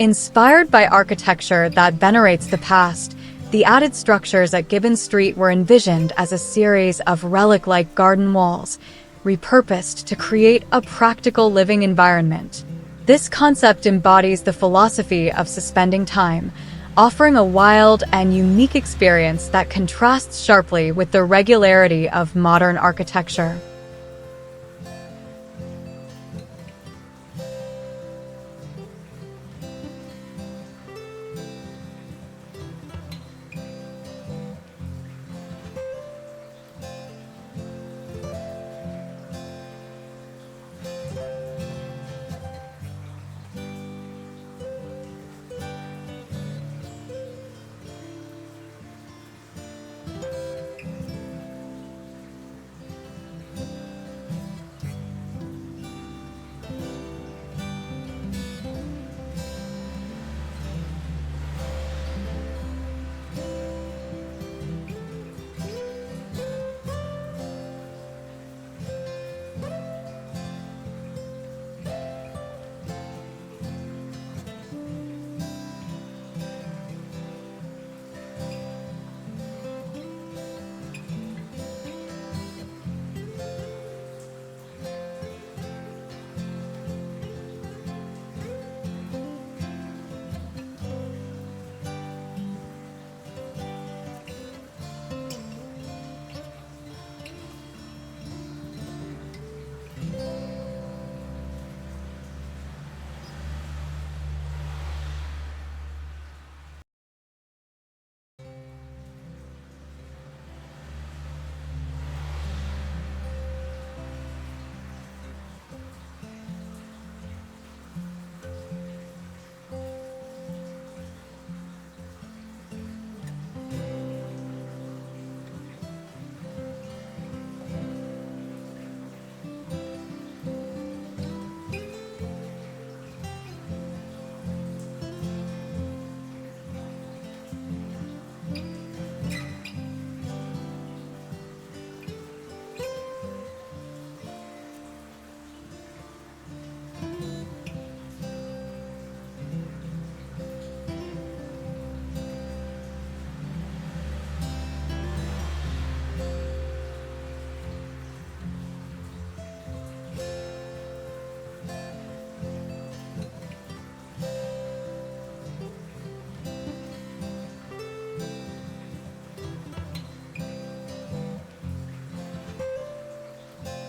Inspired by architecture that venerates the past, the added structures at Gibbon Street were envisioned as a series of relic-like garden walls, repurposed to create a practical living environment. This concept embodies the philosophy of suspending time, offering a wild and unique experience that contrasts sharply with the regularity of modern architecture.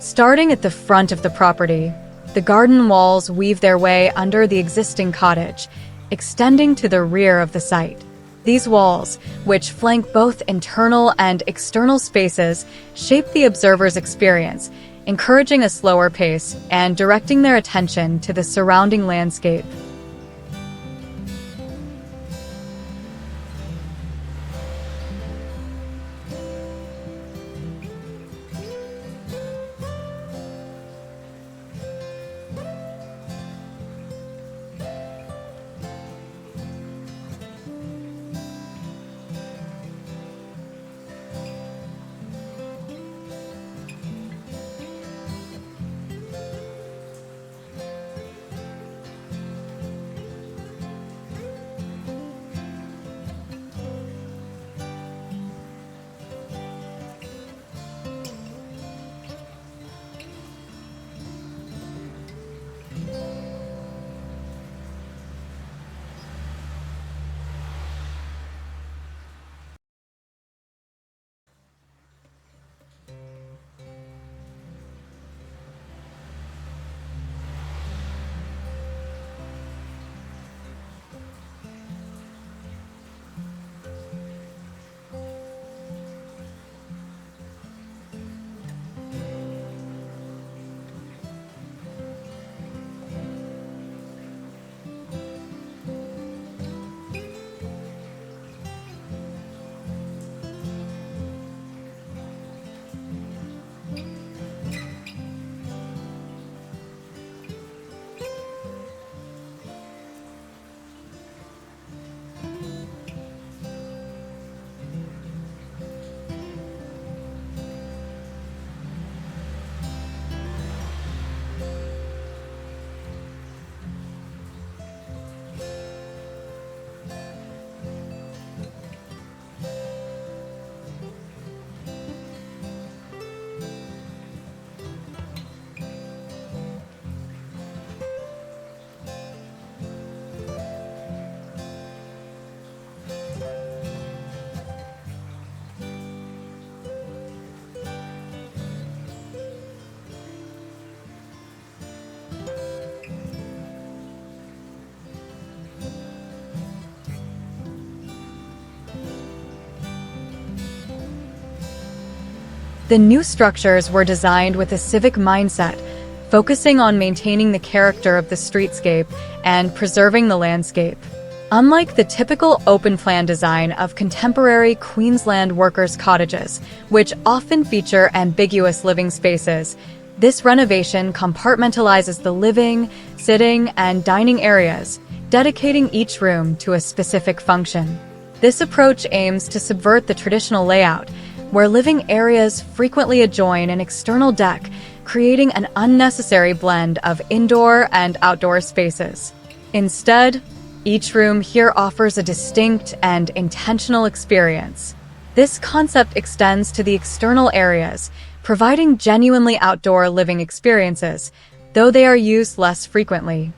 Starting at the front of the property, the garden walls weave their way under the existing cottage, extending to the rear of the site. These walls, which flank both internal and external spaces, shape the observer's experience, encouraging a slower pace and directing their attention to the surrounding landscape. The new structures were designed with a civic mindset, focusing on maintaining the character of the streetscape and preserving the landscape. Unlike the typical open-plan design of contemporary Queensland workers' cottages, which often feature ambiguous living spaces, this renovation compartmentalizes the living, sitting, and dining areas, dedicating each room to a specific function. This approach aims to subvert the traditional layout, where living areas frequently adjoin an external deck, creating an unnecessary blend of indoor and outdoor spaces. Instead, each room here offers a distinct and intentional experience. This concept extends to the external areas, providing genuinely outdoor living experiences, though they are used less frequently.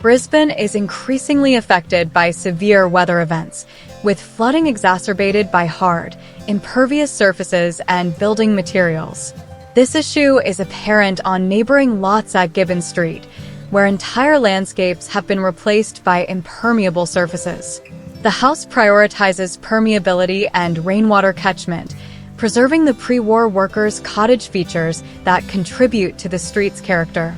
Brisbane is increasingly affected by severe weather events, with flooding exacerbated by hard, impervious surfaces and building materials. This issue is apparent on neighboring lots at Gibbon Street, where entire landscapes have been replaced by impermeable surfaces. The house prioritizes permeability and rainwater catchment, preserving the pre-war workers' cottage features that contribute to the street's character.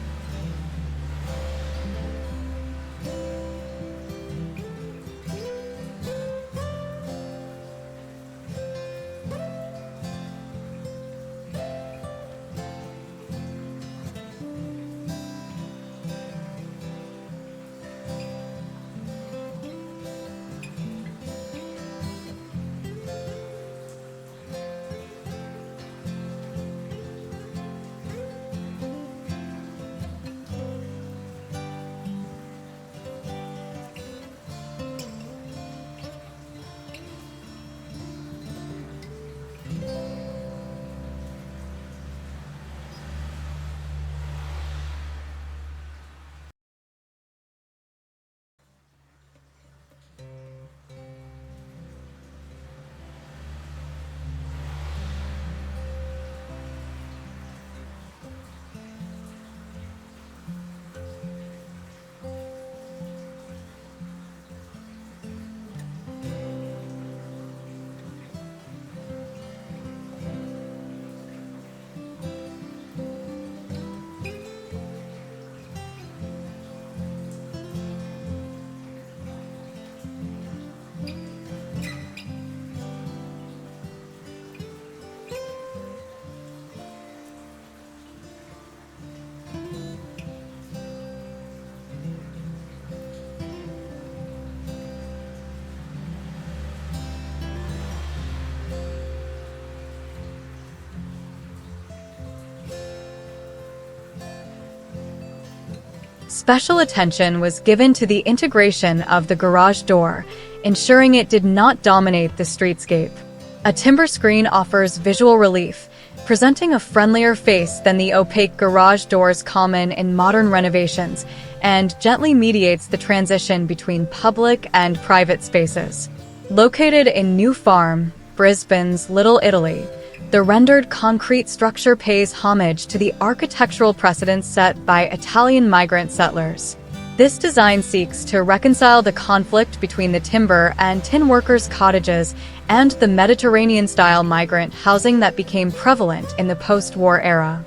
Special attention was given to the integration of the garage door, ensuring it did not dominate the streetscape. A timber screen offers visual relief, presenting a friendlier face than the opaque garage doors common in modern renovations, and gently mediates the transition between public and private spaces. Located in New Farm, Brisbane's Little Italy, the rendered concrete structure pays homage to the architectural precedents set by Italian migrant settlers. This design seeks to reconcile the conflict between the timber and tin workers' cottages and the Mediterranean-style migrant housing that became prevalent in the post-war era.